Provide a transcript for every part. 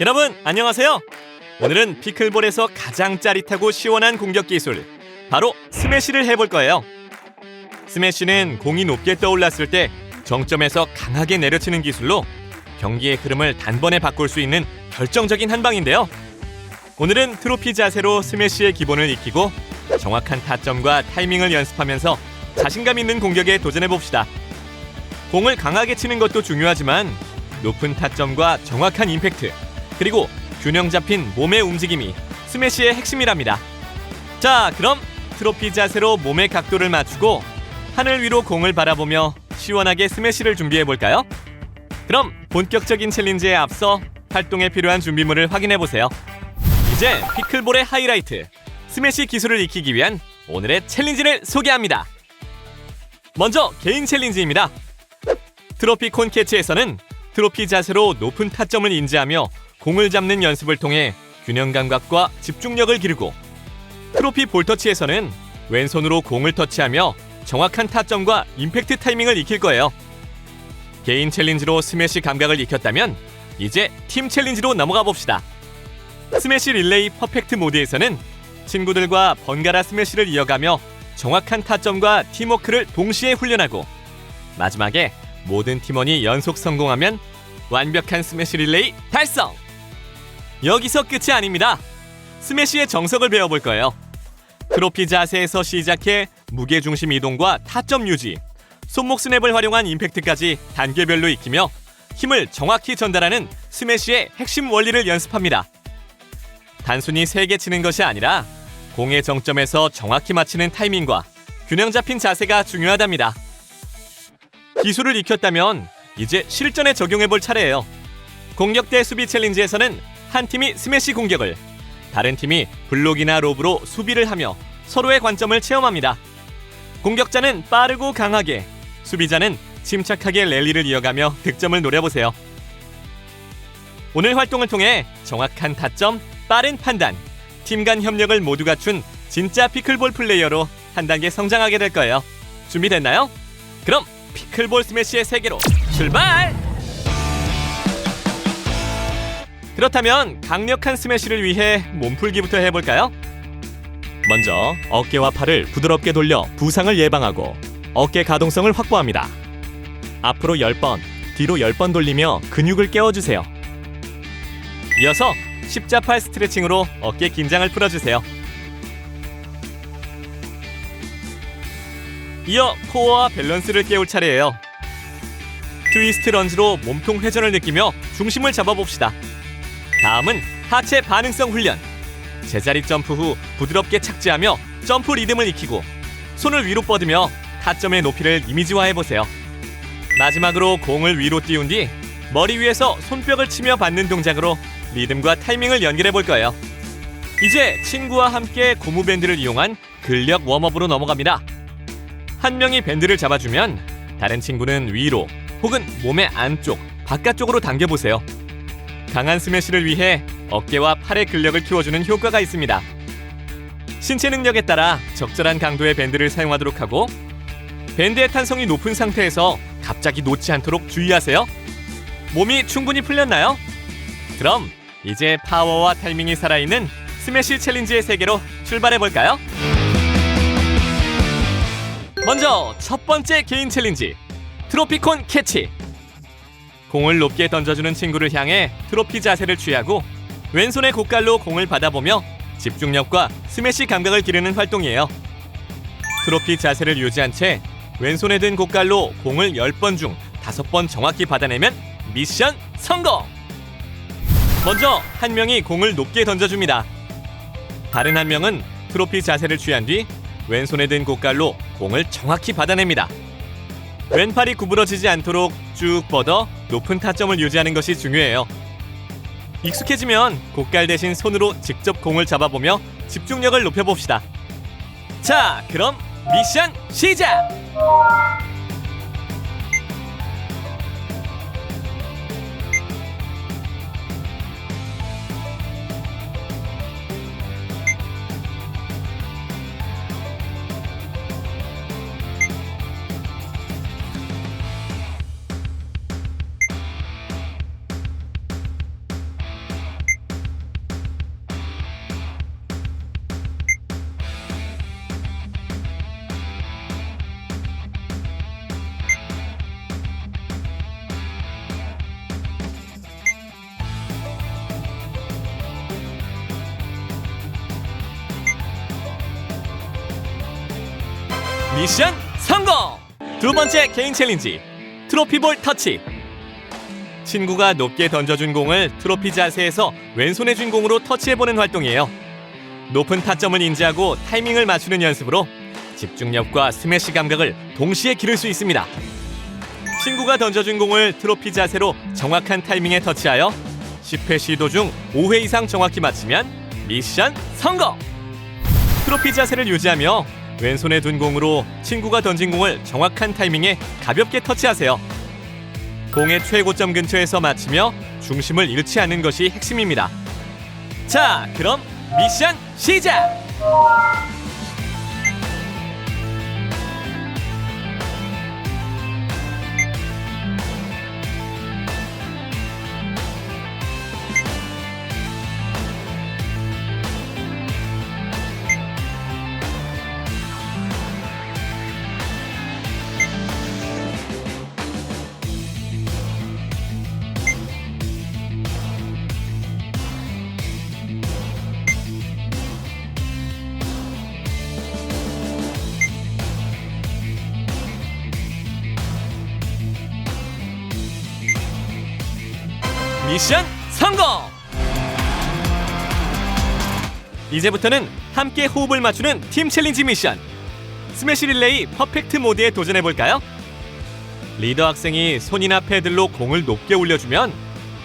여러분 안녕하세요. 오늘은 피클볼에서 가장 짜릿하고 시원한 공격 기술, 바로 스매시를 해볼 거예요. 스매시는 공이 높게 떠올랐을 때 정점에서 강하게 내려치는 기술로 경기의 흐름을 단번에 바꿀 수 있는 결정적인 한 방인데요. 오늘은 트로피 자세로 스매시의 기본을 익히고 정확한 타점과 타이밍을 연습하면서 자신감 있는 공격에 도전해봅시다. 공을 강하게 치는 것도 중요하지만 높은 타점과 정확한 임팩트, 그리고 균형 잡힌 몸의 움직임이 스매시의 핵심이랍니다. 자, 그럼 트로피 자세로 몸의 각도를 맞추고 하늘 위로 공을 바라보며 시원하게 스매시를 준비해볼까요? 그럼 본격적인 챌린지에 앞서 활동에 필요한 준비물을 확인해보세요. 이제 피클볼의 하이라이트, 스매시 기술을 익히기 위한 오늘의 챌린지를 소개합니다. 먼저 개인 챌린지입니다. 트로피 콘 캐치에서는 트로피 자세로 높은 타점을 인지하며 공을 잡는 연습을 통해 균형 감각과 집중력을 기르고, 트로피 볼 터치에서는 왼손으로 공을 터치하며 정확한 타점과 임팩트 타이밍을 익힐 거예요. 개인 챌린지로 스매시 감각을 익혔다면 이제 팀 챌린지로 넘어가 봅시다. 스매시 릴레이 퍼펙트 모드에서는 친구들과 번갈아 스매시를 이어가며 정확한 타점과 팀워크를 동시에 훈련하고, 마지막에 모든 팀원이 연속 성공하면 완벽한 스매시 릴레이 달성! 여기서 끝이 아닙니다. 스매시의 정석을 배워볼 거예요. 트로피 자세에서 시작해 무게중심 이동과 타점 유지, 손목 스냅을 활용한 임팩트까지 단계별로 익히며 힘을 정확히 전달하는 스매시의 핵심 원리를 연습합니다. 단순히 세게 치는 것이 아니라 공의 정점에서 정확히 맞히는 타이밍과 균형 잡힌 자세가 중요하답니다. 기술을 익혔다면 이제 실전에 적용해볼 차례예요. 공격 대 수비 챌린지에서는 한 팀이 스매시 공격을, 다른 팀이 블록이나 로브로 수비를 하며 서로의 관점을 체험합니다. 공격자는 빠르고 강하게, 수비자는 침착하게 랠리를 이어가며 득점을 노려보세요. 오늘 활동을 통해 정확한 타점, 빠른 판단, 팀 간 협력을 모두 갖춘 진짜 피클볼 플레이어로 한 단계 성장하게 될 거예요. 준비됐나요? 그럼 피클볼 스매시의 세계로 출발! 그렇다면 강력한 스매시를 위해 몸풀기부터 해볼까요? 먼저 어깨와 팔을 부드럽게 돌려 부상을 예방하고 어깨 가동성을 확보합니다. 앞으로 10번, 뒤로 10번 돌리며 근육을 깨워주세요. 이어서 십자팔 스트레칭으로 어깨 긴장을 풀어주세요. 이어 코어와 밸런스를 깨울 차례예요. 트위스트 런지로 몸통 회전을 느끼며 중심을 잡아봅시다. 다음은 하체 반응성 훈련. 제자리 점프 후 부드럽게 착지하며 점프 리듬을 익히고 손을 위로 뻗으며 타점의 높이를 이미지화해보세요. 마지막으로 공을 위로 띄운 뒤 머리 위에서 손뼉을 치며 받는 동작으로 리듬과 타이밍을 연결해볼 거예요. 이제 친구와 함께 고무밴드를 이용한 근력 웜업으로 넘어갑니다. 한 명이 밴드를 잡아주면 다른 친구는 위로 혹은 몸의 안쪽, 바깥쪽으로 당겨보세요. 강한 스매시를 위해 어깨와 팔의 근력을 키워주는 효과가 있습니다. 신체 능력에 따라 적절한 강도의 밴드를 사용하도록 하고, 밴드의 탄성이 높은 상태에서 갑자기 놓지 않도록 주의하세요. 몸이 충분히 풀렸나요? 그럼 이제 파워와 타이밍이 살아있는 스매시 챌린지의 세계로 출발해볼까요? 먼저 첫 번째 개인 챌린지, 트로피콘 캐치. 공을 높게 던져주는 친구를 향해 트로피 자세를 취하고 왼손의 고깔로 공을 받아보며 집중력과 스매시 감각을 기르는 활동이에요. 트로피 자세를 유지한 채 왼손에 든 고깔로 공을 10번 중 5번 정확히 받아내면 미션 성공! 먼저 한 명이 공을 높게 던져줍니다. 다른 한 명은 트로피 자세를 취한 뒤 왼손에 든 고깔로 공을 정확히 받아냅니다. 왼팔이 구부러지지 않도록 쭉 뻗어 높은 타점을 유지하는 것이 중요해요. 익숙해지면 고깔 대신 손으로 직접 공을 잡아보며 집중력을 높여봅시다. 자, 그럼 미션 시작! 미션 성공! 두 번째 개인 챌린지, 트로피볼 터치. 친구가 높게 던져준 공을 트로피 자세에서 왼손에 쥔 공으로 터치해보는 활동이에요. 높은 타점을 인지하고 타이밍을 맞추는 연습으로 집중력과 스매시 감각을 동시에 기를 수 있습니다. 친구가 던져준 공을 트로피 자세로 정확한 타이밍에 터치하여 10회 시도 중 5회 이상 정확히 맞추면 미션 성공! 트로피 자세를 유지하며 왼손에 둔 공으로 친구가 던진 공을 정확한 타이밍에 가볍게 터치하세요. 공의 최고점 근처에서 맞추며 중심을 잃지 않는 것이 핵심입니다. 자, 그럼 미션 시작! 미션 성공! 이제부터는 함께 호흡을 맞추는 팀 챌린지 미션, 스매시 릴레이 퍼펙트 모드에 도전해볼까요? 리더 학생이 손이나 패들로 공을 높게 올려주면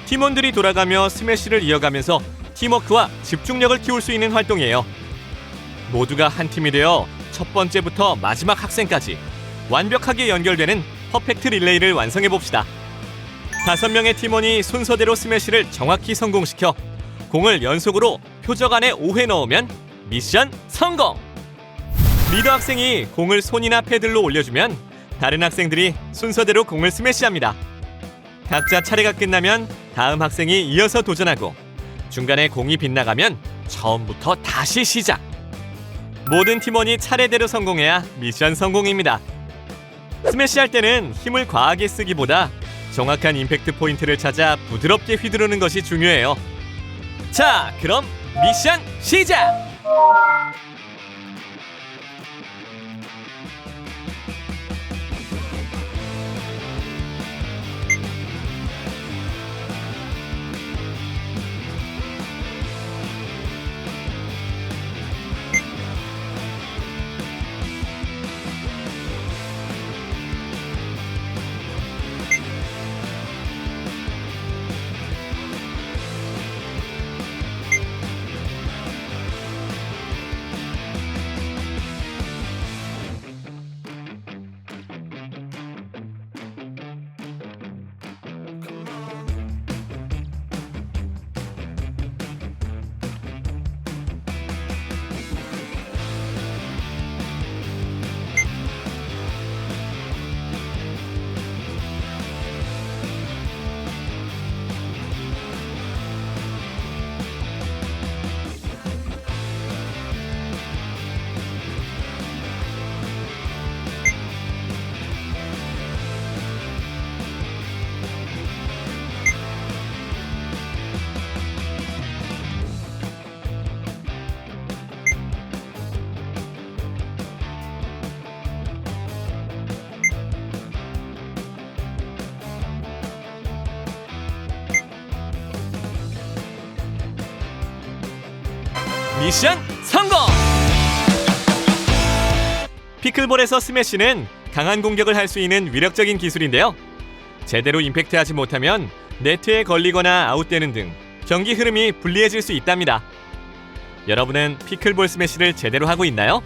팀원들이 돌아가며 스매시를 이어가면서 팀워크와 집중력을 키울 수 있는 활동이에요. 모두가 한 팀이 되어 첫 번째부터 마지막 학생까지 완벽하게 연결되는 퍼펙트 릴레이를 완성해봅시다. 5명의 팀원이 순서대로 스매시를 정확히 성공시켜 공을 연속으로 표적 안에 5회 넣으면 미션 성공! 리더 학생이 공을 손이나 패들로 올려주면 다른 학생들이 순서대로 공을 스매시합니다. 각자 차례가 끝나면 다음 학생이 이어서 도전하고 중간에 공이 빗나가면 처음부터 다시 시작! 모든 팀원이 차례대로 성공해야 미션 성공입니다. 스매시할 때는 힘을 과하게 쓰기보다 정확한 임팩트 포인트를 찾아 부드럽게 휘두르는 것이 중요해요. 자, 그럼 미션 시작! 미션 성공! 피클볼에서 스매시는 강한 공격을 할 수 있는 위력적인 기술인데요. 제대로 임팩트하지 못하면 네트에 걸리거나 아웃되는 등 경기 흐름이 불리해질 수 있답니다. 여러분은 피클볼 스매시를 제대로 하고 있나요?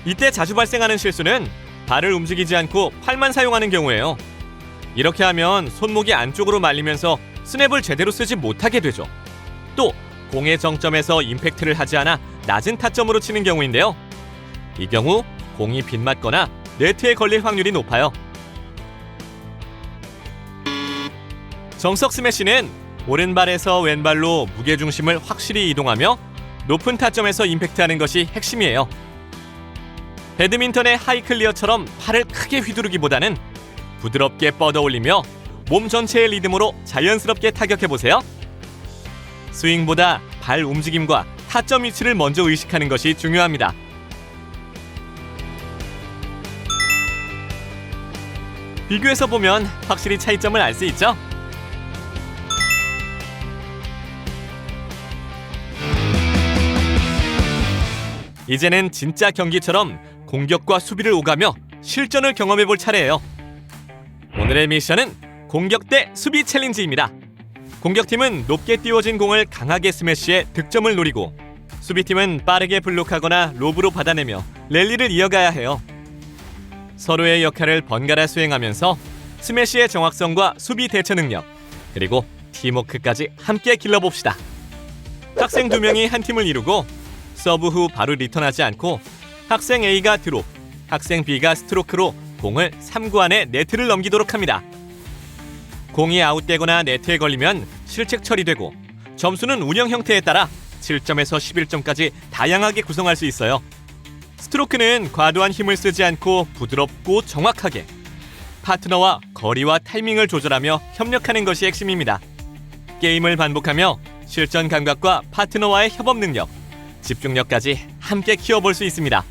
이때 자주 발생하는 실수는 발을 움직이지 않고 팔만 사용하는 경우예요. 이렇게 하면 손목이 안쪽으로 말리면서 스냅을 제대로 쓰지 못하게 되죠. 또 공의 정점에서 임팩트를 하지 않아 낮은 타점으로 치는 경우인데요. 이 경우 공이 빗맞거나 네트에 걸릴 확률이 높아요. 정석 스매시는 오른발에서 왼발로 무게중심을 확실히 이동하며 높은 타점에서 임팩트하는 것이 핵심이에요. 배드민턴의 하이클리어처럼 팔을 크게 휘두르기보다는 부드럽게 뻗어올리며 몸 전체의 리듬으로 자연스럽게 타격해보세요. 스윙보다 발 움직임과 타점 위치를 먼저 의식하는 것이 중요합니다. 비교해서 보면 확실히 차이점을 알 수 있죠. 이제는 진짜 경기처럼 공격과 수비를 오가며 실전을 경험해볼 차례예요. 오늘의 미션은 공격 대 수비 챌린지입니다. 공격팀은 높게 띄워진 공을 강하게 스매시해 득점을 노리고, 수비팀은 빠르게 블록하거나 로브로 받아내며 랠리를 이어가야 해요. 서로의 역할을 번갈아 수행하면서 스매시의 정확성과 수비 대처 능력, 그리고 팀워크까지 함께 길러봅시다. 학생 2명이 한 팀을 이루고 서브 후 바로 리턴하지 않고 학생 A가 드롭, 학생 B가 스트로크로 공을 3구 안에 네트를 넘기도록 합니다. 공이 아웃되거나 네트에 걸리면 실책 처리되고, 점수는 운영 형태에 따라 7점에서 11점까지 다양하게 구성할 수 있어요. 스트로크는 과도한 힘을 쓰지 않고 부드럽고 정확하게, 파트너와 거리와 타이밍을 조절하며 협력하는 것이 핵심입니다. 게임을 반복하며 실전 감각과 파트너와의 협업 능력, 집중력까지 함께 키워볼 수 있습니다.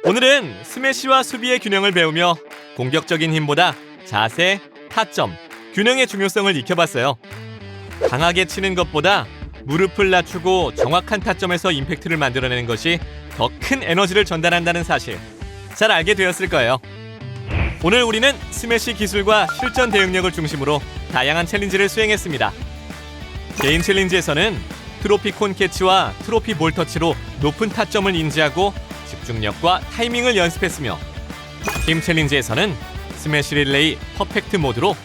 오늘은 스매시와 수비의 균형을 배우며 공격적인 힘보다 자세, 타점, 균형의 중요성을 익혀봤어요. 강하게 치는 것보다 무릎을 낮추고 정확한 타점에서 임팩트를 만들어내는 것이 더 큰 에너지를 전달한다는 사실, 잘 알게 되었을 거예요. 오늘 우리는 스매시 기술과 실전 대응력을 중심으로 다양한 챌린지를 수행했습니다. 개인 챌린지에서는 트로피 콘 캐치와 트로피 볼 터치로 높은 타점을 인지하고 집중력과 타이밍을 연습했으며, 팀 챌린지에서는 스매시 릴레이 퍼펙트 모드로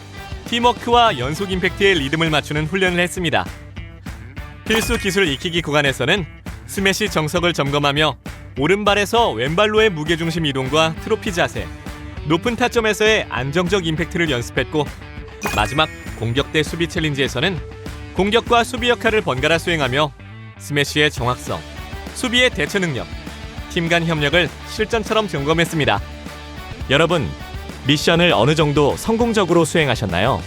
팀워크와 연속 임팩트의 리듬을 맞추는 훈련을 했습니다. 필수 기술 익히기 구간에서는 스매시 정석을 점검하며 오른발에서 왼발로의 무게중심 이동과 트로피 자세, 높은 타점에서의 안정적 임팩트를 연습했고, 마지막 공격 대 수비 챌린지에서는 공격과 수비 역할을 번갈아 수행하며 스매시의 정확성, 수비의 대처 능력, 팀 간 협력을 실전처럼 점검했습니다. 여러분, 미션을 어느 정도 성공적으로 수행하셨나요?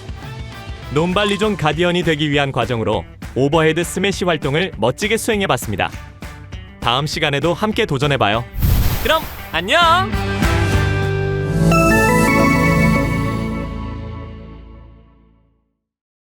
논발리존 가디언이 되기 위한 과정으로 오버헤드 스매시 활동을 멋지게 수행해봤습니다. 다음 시간에도 함께 도전해봐요. 그럼 안녕!